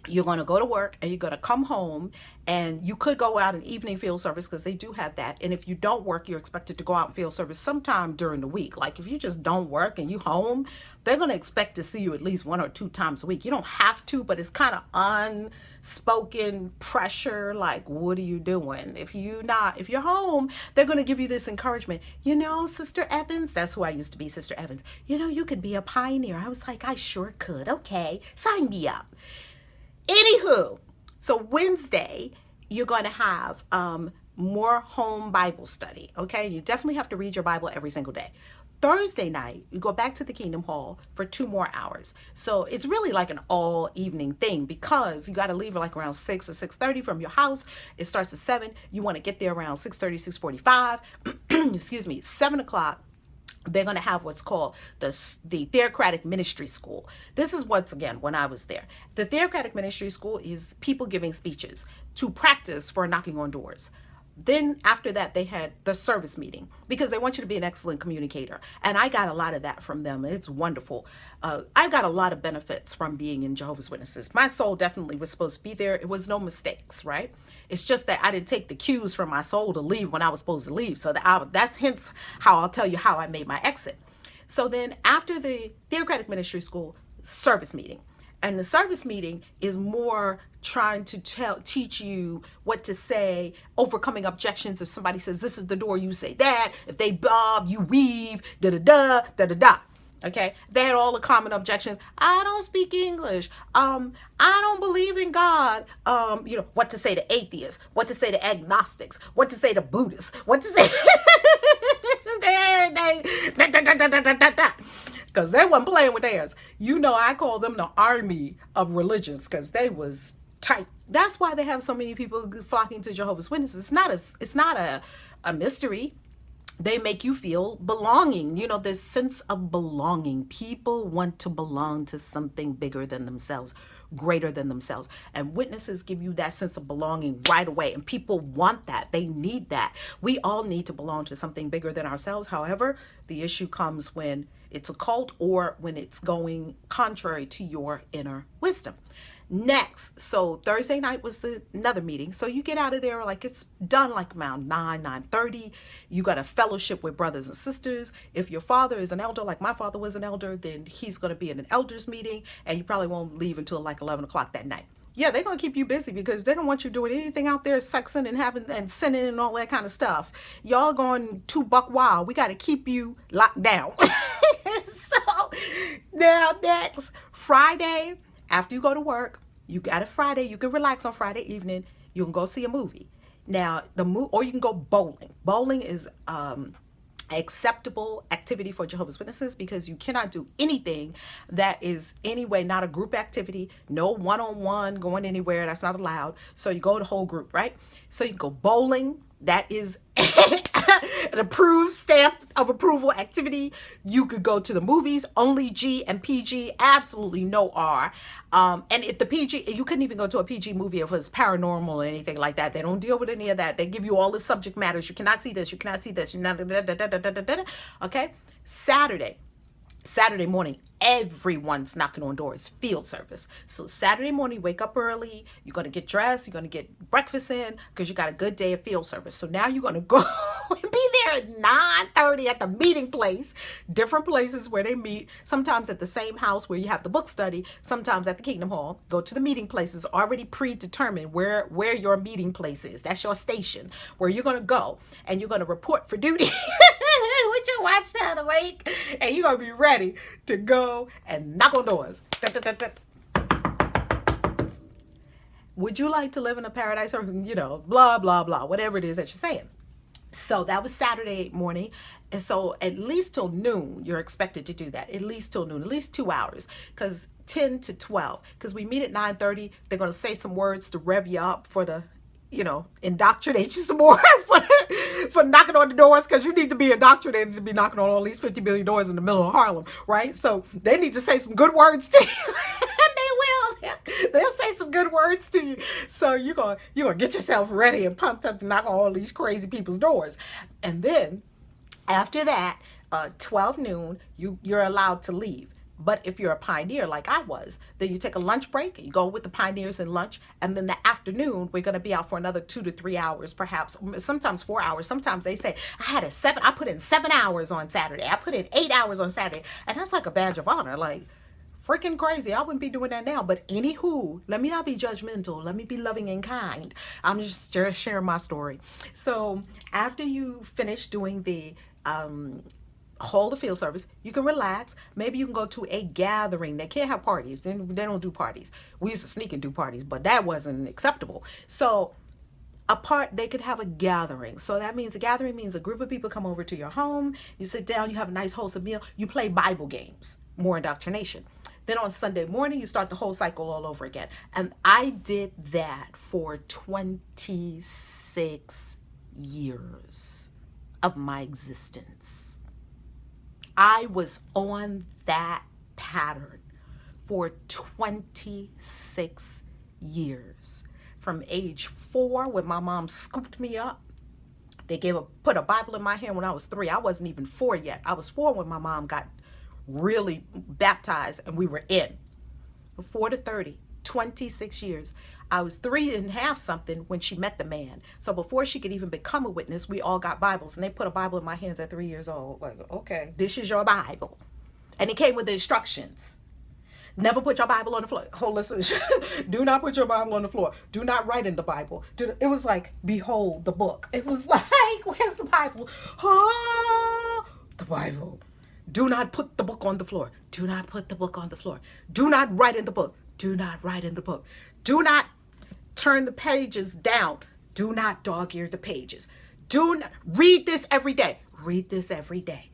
you're going to go to work and you're going to come home, and you could go out in evening field service because they do have that. And if you don't work, you're expected to go out in field service sometime during the week. Like if you just don't work and you home, they're going to expect to see you at least 1 or 2 times a week. You don't have to, but it's kind of unspoken pressure. Like, what are you doing? If you're home, they're going to give you this encouragement. Sister Evans, that's who I used to be, Sister Evans. You could be a pioneer. I was like, I sure could. Okay, sign me up. Anywho, so Wednesday, you're going to have more home Bible study, okay? You definitely have to read your Bible every single day. Thursday night, you go back to the Kingdom Hall for 2 more hours. So it's really like an all evening thing, because you got to leave like around 6 or 6:30 from your house. It starts at 7. You want to get there around 6:30, 6:45, excuse me, 7 o'clock. They're going to have what's called the Theocratic Ministry School. This is once again when I was there. The Theocratic Ministry School is people giving speeches to practice for knocking on doors. Then after that, they had the service meeting, because they want you to be an excellent communicator. And I got a lot of that from them. It's wonderful. I got a lot of benefits from being in Jehovah's Witnesses. My soul definitely was supposed to be there. It was no mistakes, right? It's just that I didn't take the cues from my soul to leave when I was supposed to leave. So that's hence how I'll tell you how I made my exit. So then after the Theocratic Ministry School, service meeting. And the service meeting is more trying to teach you what to say, overcoming objections. If somebody says, this is the door, you say that. If they bob, you weave, da-da-da, da-da-da. Okay, they had all the common objections. I don't speak English. I don't believe in God. What to say to atheists, what to say to agnostics, what to say to Buddhists, what to say. Because they wasn't playing with theirs. I call them the army of religions, because they was tight. That's why they have so many people flocking to Jehovah's Witnesses. It's not a mystery. They make you feel belonging. This sense of belonging. People want to belong to something bigger than themselves, greater than themselves. And witnesses give you that sense of belonging right away. And people want that. They need that. We all need to belong to something bigger than ourselves. However, the issue comes when it's a cult or when it's going contrary to your inner wisdom. Next, so Thursday night was another meeting. So you get out of there, like it's done like around 9:30. You got a fellowship with brothers and sisters. If your father is an elder, like my father was an elder, then he's going to be in an elders meeting, and you probably won't leave until like 11 o'clock that night. Yeah, they're going to keep you busy, because they don't want you doing anything out there sexing and having and sinning and all that kind of stuff. Y'all going too buck wild. We got to keep you locked down. So now next Friday, after you go to work, you got a Friday, you can relax on Friday evening. You can go see a movie. Now, or you can go bowling. Bowling is acceptable activity for Jehovah's Witnesses, because you cannot do anything that is anyway not a group activity. No one-on-one going anywhere. That's not allowed. So you go the whole group, right? So you can go bowling. That is an approved stamp of approval activity. You could go to the movies, only G and PG, absolutely no R. And if the PG, you couldn't even go to a PG movie if it was paranormal or anything like that. They don't deal with any of that. They give you all the subject matters. You cannot see this. You cannot see this. You're not. Okay. Saturday morning, everyone's knocking on doors, field service. So Saturday morning, wake up early. You're going to get dressed. You're going to get breakfast in, because you got a good day of field service. So now you're going to go and be there at 9:30 at the meeting place. Different places where they meet. Sometimes at the same house where you have the book study. Sometimes at the Kingdom Hall. Go to the meeting places already predetermined where your meeting place is. That's your station where you're going to go, and you're going to report for duty. With your watchtower awake, and you're going to be ready to go and knock on doors. Would you like to live in a paradise, or, blah, blah, blah, whatever it is that you're saying. So that was Saturday morning. And so at least till noon, you're expected to do that. At least till noon, at least 2 hours, because 10 to 12, because we meet at 9:30. They're going to say some words to rev you up for the indoctrinate you some more for knocking on the doors, because you need to be indoctrinated to be knocking on all these 50 billion doors in the middle of Harlem, right? So they need to say some good words to you. And they will. They'll say some good words to you. So you're gonna get yourself ready and pumped up to knock on all these crazy people's doors. And then after that, 12 noon, you're allowed to leave. But if you're a pioneer like I was, then you take a lunch break, you go with the pioneers in lunch, and then the afternoon, we're going to be out for another 2 to 3 hours, perhaps, sometimes 4 hours. Sometimes they say, I put in 7 hours on Saturday. I put in 8 hours on Saturday. And that's like a badge of honor. Like, freaking crazy. I wouldn't be doing that now. But anywho, let me not be judgmental. Let me be loving and kind. I'm just sharing my story. So after you finish doing the hold the field service, you can relax. Maybe you can go to a gathering. They can't have parties. They don't do parties. We used to sneak and do parties, but that wasn't acceptable. So they could have a gathering. So that means a gathering means a group of people come over to your home. You sit down, you have a nice wholesome meal. You play Bible games, more indoctrination. Then on Sunday morning, you start the whole cycle all over again. And I did that for 26 years of my existence. I was on that pattern for 26 years. From age 4, when my mom scooped me up, they put a Bible in my hand when I was 3. I wasn't even 4 yet. I was 4 when my mom got really baptized and we were in. From 4 to 30, 26 years. I was 3 and a half something when she met the man. So before she could even become a witness, we all got Bibles, and they put a Bible in my hands at 3 years old. Like, okay, this is your Bible. And it came with the instructions. Never put your Bible on the floor. Listen, do not put your Bible on the floor. Do not write in the Bible. It was like, behold the book. It was like, where's the Bible? Oh, the Bible. Do not put the book on the floor. Do not put the book on the floor. Do not write in the book. Do not write in the book. Do not turn the pages down. Do not dog-ear the pages. Do not read this every day. Read this every day.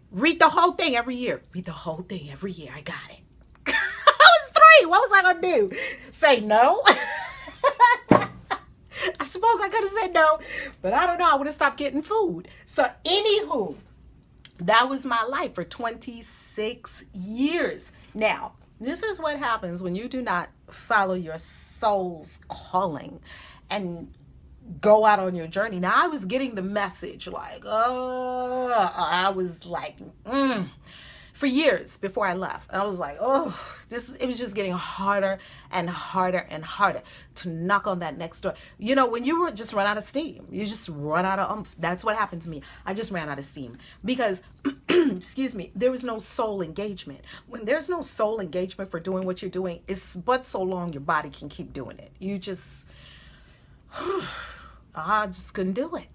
Read the whole thing every year. Read the whole thing every year. I got it. I was 3. What was I going to do? Say no? I suppose I could have said no, but I don't know. I would have stopped getting food. So anywho, that was my life for 26 years. Now, this is what happens when you do not follow your soul's calling and go out on your journey. Now, I was getting the message like, I was like, for years before I left. I was like, it was just getting harder and harder and harder to knock on that next door. You know, when you just run out of steam, you just run out of oomph. That's what happened to me. I just ran out of steam because, excuse me, there was no soul engagement. When there's no soul engagement for doing what you're doing, it's but so long your body can keep doing it. You just, I just couldn't do it.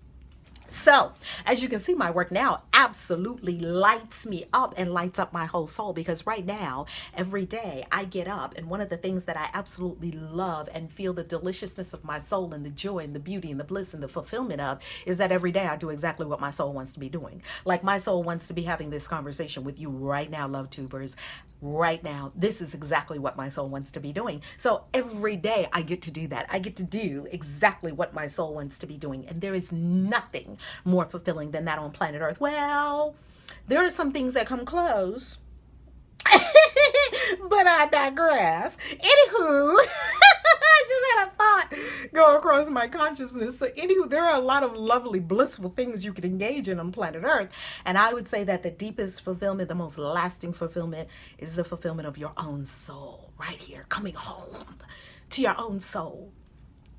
So, as you can see, my work now absolutely lights me up and lights up my whole soul, because right now, every day I get up, and one of the things that I absolutely love and feel the deliciousness of my soul and the joy and the beauty and the bliss and the fulfillment of is that every day I do exactly what my soul wants to be doing. Like my soul wants to be having this conversation with you right now, love tubers. Right now, this is exactly what my soul wants to be doing. So every day I get to do that. I get to do exactly what my soul wants to be doing. And there is nothing more fulfilling than that on planet Earth. Well, there are some things that come close, but I digress. Anywho, I just had a thought go across my consciousness. So anywho, there are a lot of lovely, blissful things you can engage in on planet Earth. And I would say that the deepest fulfillment, the most lasting fulfillment, is the fulfillment of your own soul right here, coming home to your own soul.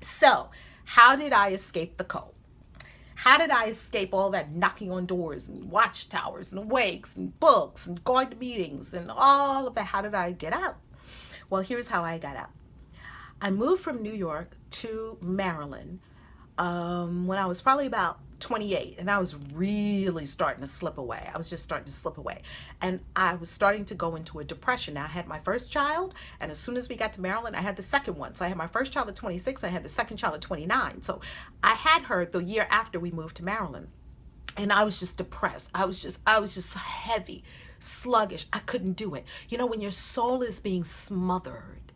So how did I escape the cult? How did I escape all that knocking on doors and watchtowers and awakes and books and going to meetings and all of that? How did I get out? Well, here's how I got out. I moved from New York to Maryland when I was probably about 28, and I was really starting to slip away. I was just starting to slip away, and I was starting to go into a depression. Now, I had my first child, and as soon as we got to Maryland, I had the second one. So I had my first child at 26, I had the second child at 29. So I had her the year after we moved to Maryland, and I was just depressed. I was just heavy, sluggish. I couldn't do it. You know, when your soul is being smothered,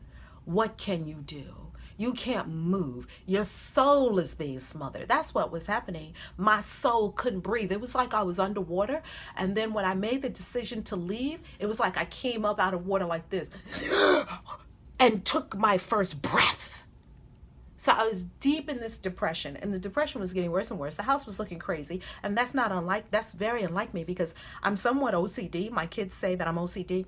what can you do? You can't move. Your soul is being smothered. That's what was happening. My soul couldn't breathe. It was like I was underwater. And then when I made the decision to leave, it was like I came up out of water like this and took my first breath. So I was deep in this depression, and the depression was getting worse and worse. The house was looking crazy, and that's very unlike me, because I'm somewhat OCD. My kids say that I'm OCD,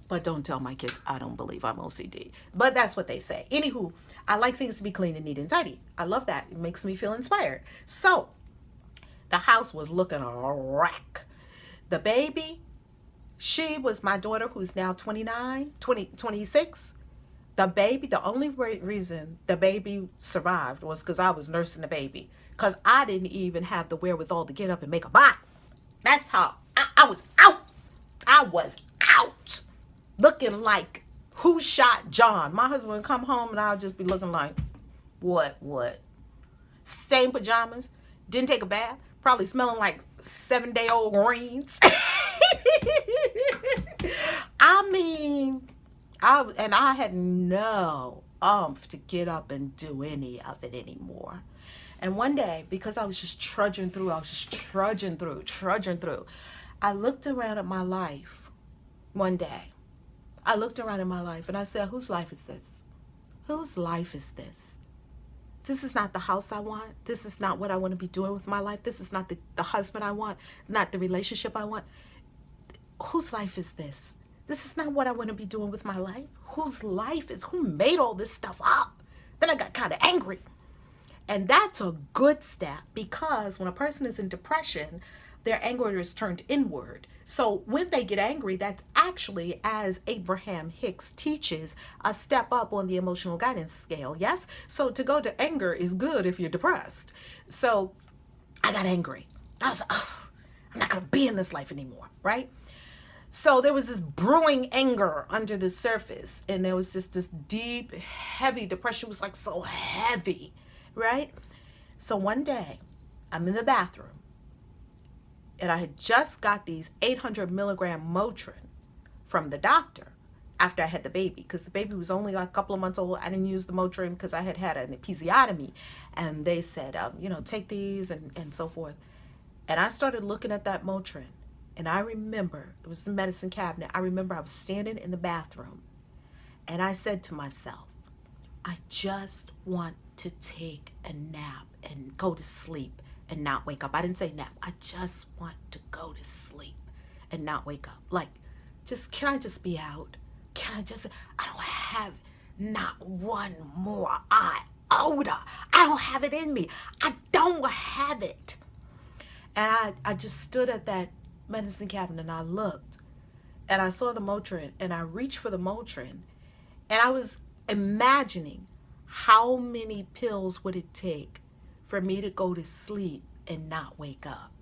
but don't tell my kids I don't believe I'm OCD. But that's what they say. Anywho, I like things to be clean and neat and tidy. I love that. It makes me feel inspired. So the house was looking a wreck. The baby, she was my daughter, who's now 26. The baby, the only reason the baby survived was because I was nursing the baby. Because I didn't even have the wherewithal to get up and make a bite. That's how I was out. I was out. Looking like, who shot John? My husband would come home and I'll just be looking like, what? Same pajamas. Didn't take a bath. Probably smelling like 7-day-old greens. I mean... I had no oomph to get up and do any of it anymore. And one day, because I was just trudging through, I looked around at my life one day. I looked around at my life and I said, whose life is this? Whose life is this? This is not the house I want. This is not what I want to be doing with my life. This is not the husband I want, not the relationship I want. Whose life is this? This is not what I want to be doing with my life. Who made all this stuff up? Then I got kind of angry. And that's a good step, because when a person is in depression, their anger is turned inward. So when they get angry, that's actually, as Abraham Hicks teaches, a step up on the emotional guidance scale. Yes? So to go to anger is good if you're depressed. So I got angry. I was like, oh, I'm not going to be in this life anymore, right? So there was this brewing anger under the surface, and there was just this deep, heavy depression. It was like so heavy, right? So one day, I'm in the bathroom, and I had just got these 800 milligram Motrin from the doctor after I had the baby, because the baby was only like a couple of months old. I didn't use the Motrin because I had an episiotomy, and they said, take these and so forth. And I started looking at that Motrin. And I remember, it was the medicine cabinet. I remember I was standing in the bathroom and I said to myself, I just want to take a nap and go to sleep and not wake up. I didn't say nap. I just want to go to sleep and not wake up. Like, can I just be out? I don't have not one more iota. I don't have it in me. I don't have it. And I just stood at that medicine cabinet and I looked and I saw the Motrin and I reached for the Motrin and I was imagining how many pills would it take for me to go to sleep and not wake up.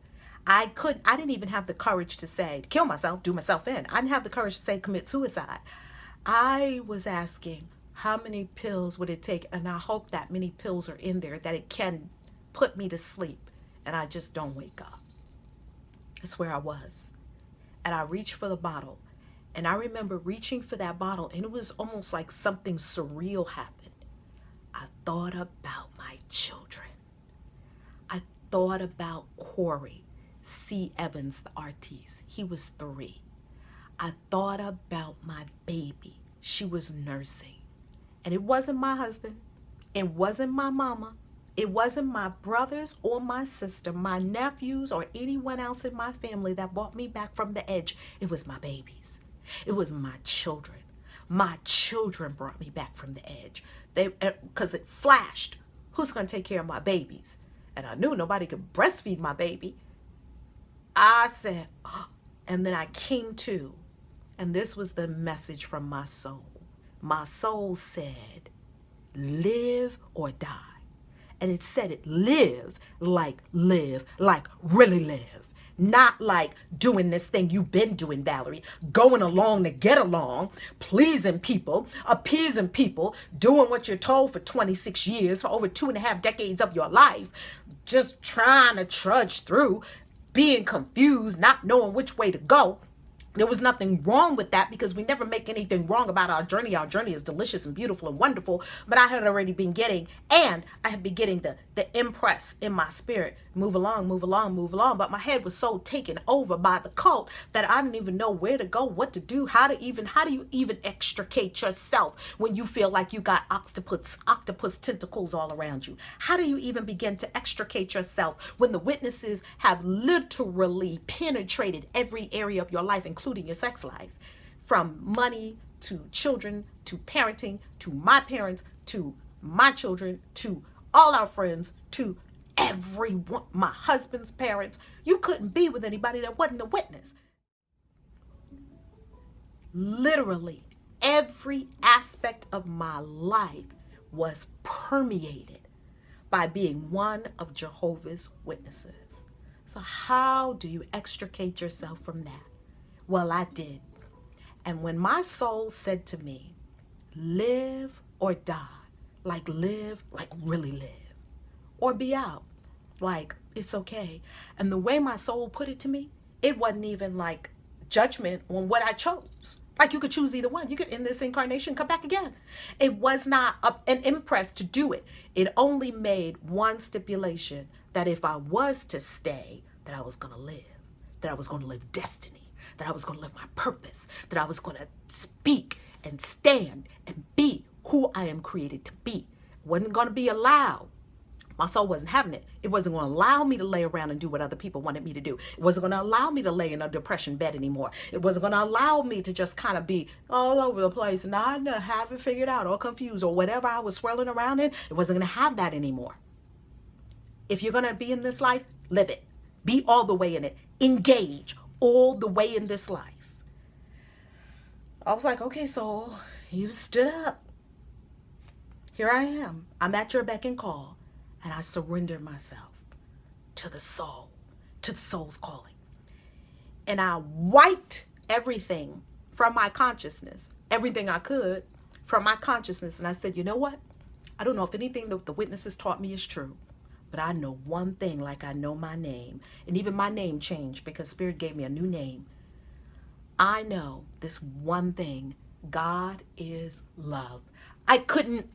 I didn't even have the courage to say, kill myself, do myself in. I didn't have the courage to say, commit suicide. I was asking, how many pills would it take? And I hope that many pills are in there that it can put me to sleep and I just don't wake up. That's where I was. And I reached for the bottle. And I remember reaching for that bottle, and it was almost like something surreal happened. I thought about my children. I thought about Corey C. Evans, the artiste. He was 3. I thought about my baby. She was nursing. And it wasn't my husband. It wasn't my mama. It wasn't my brothers or my sister, my nephews, or anyone else in my family that brought me back from the edge. It was my babies. It was my children. My children brought me back from the edge. Because it flashed. Who's going to take care of my babies? And I knew nobody could breastfeed my baby. I said, oh, and then I came to, and this was the message from my soul. My soul said, live or die. And it said it live, like really live. Not like doing this thing you've been doing, Valerie, going along to get along, pleasing people, appeasing people, doing what you're told for 26 years, for over 2.5 decades of your life, just trying to trudge through, being confused, not knowing which way to go. There was nothing wrong with that because we never make anything wrong about our journey. Our journey is delicious and beautiful and wonderful. But I had already been getting, and I had been getting the impress in my spirit. Move along, move along, move along. But my head was so taken over by the cult that I didn't even know where to go, what to do, how do you even extricate yourself when you feel like you got octopus tentacles all around you? How do you even begin to extricate yourself when the witnesses have literally penetrated every area of your life, including your sex life, from money to children to parenting to my parents to my children to all our friends to everyone, my husband's parents? You couldn't be with anybody that wasn't a witness. Literally every aspect of my life was permeated by being one of Jehovah's Witnesses. So how do you extricate yourself from that? Well, I did. And when my soul said to me, live or die, like live, like really live, or be out, like it's okay. And the way my soul put it to me, it wasn't even like judgment on what I chose. Like you could choose either one. You could, in this incarnation, come back again. It was not an impress to do it. It only made one stipulation, that if I was to stay, that I was going to live, that I was going to live destiny, that I was going to live my purpose, that I was going to speak and stand and be who I am created to be. Wasn't going to be allowed. My soul wasn't having it. It wasn't going to allow me to lay around and do what other people wanted me to do. It wasn't going to allow me to lay in a depression bed anymore. It wasn't going to allow me to just kind of be all over the place and I haven't figured out or confused or whatever I was swirling around in. It wasn't going to have that anymore. If you're going to be in this life, live it. Be all the way in it. Engage all the way in this life. I was like, okay, soul, you stood up. Here I am. I'm at your beck and call. And I surrender myself to the soul, to the soul's calling. And I wiped everything from my consciousness, everything I could from my consciousness. And I said, you know what? I don't know if anything that the witnesses taught me is true, but I know one thing, like I know my name. And even my name changed because Spirit gave me a new name. I know this one thing: God is love. I couldn't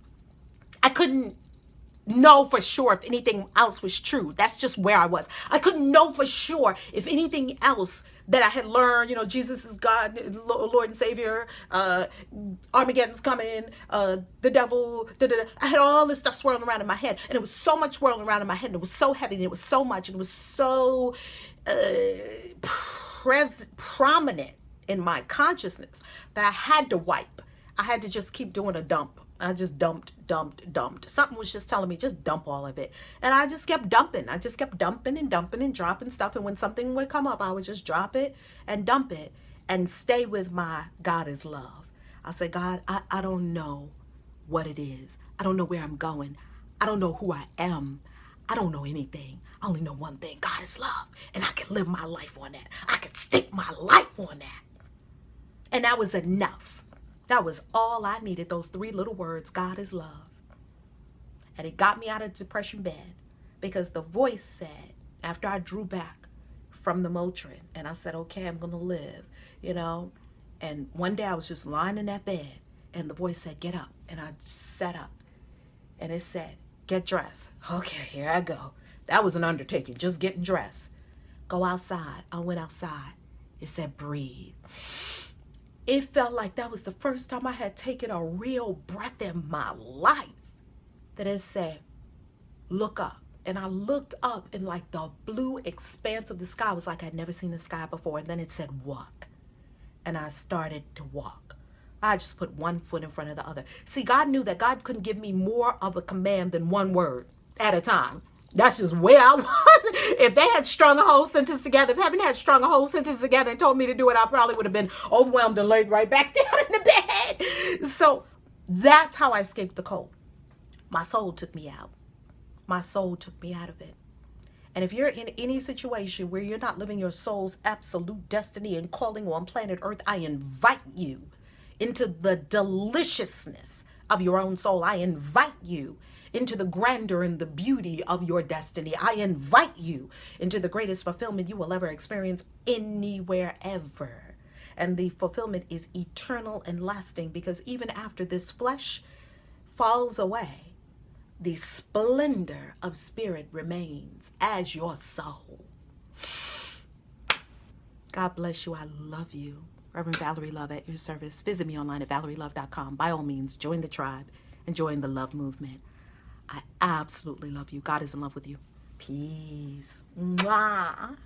know for sure if anything else was true. That's just where I was. I couldn't know for sure if anything else that I had learned, Jesus is God, Lord and Savior, Armageddon's coming, the devil, I had all this stuff swirling around in my head. And it was so much swirling around in my head. And it was so heavy. And it was so much. And it was so prominent in my consciousness that I had to wipe. I had to just keep doing a dump. I just dumped. Something was just telling me, just dump all of it. And I just kept dumping. I just kept dumping and dropping stuff. And when something would come up, I would just drop it and dump it and stay with my God is love. I say, God, I don't know what it is. I don't know where I'm going. I don't know who I am. I don't know anything. I only know one thing: God is love. And I can live my life on that. I can stake my life on that. And that was enough. That was all I needed, those 3 little words: God is love. And it got me out of the depression bed because the voice said, after I drew back from the Motrin and I said, okay, I'm going to live, And one day I was just lying in that bed and the voice said, get up. And I just sat up and it said, get dressed. Okay, here I go. That was an undertaking, just getting dressed. Go outside. I went outside. It said, breathe. It felt like that was the first time I had taken a real breath in my life. That it said, look up. And I looked up and like the blue expanse of the sky was like I'd never seen the sky before. And then it said, walk. And I started to walk. I just put one foot in front of the other. See, God knew that God couldn't give me more of a command than one word at a time. That's just where I was. If they had strung a whole sentence together, if heaven had strung a whole sentence together and told me to do it, I probably would have been overwhelmed and laid right back down in the bed. So that's how I escaped the cold. My soul took me out. My soul took me out of it. And if you're in any situation where you're not living your soul's absolute destiny and calling on planet Earth, I invite you into the deliciousness of your own soul. I invite you into the grandeur and the beauty of your destiny. I invite you into the greatest fulfillment you will ever experience anywhere ever. And the fulfillment is eternal and lasting, because even after this flesh falls away, the splendor of spirit remains as your soul. God bless you. I love you. Reverend Valerie Love at your service. Visit me online at valerielove.com. By all means, join the tribe and join the love movement. I absolutely love you. God is in love with you. Peace. Mwah.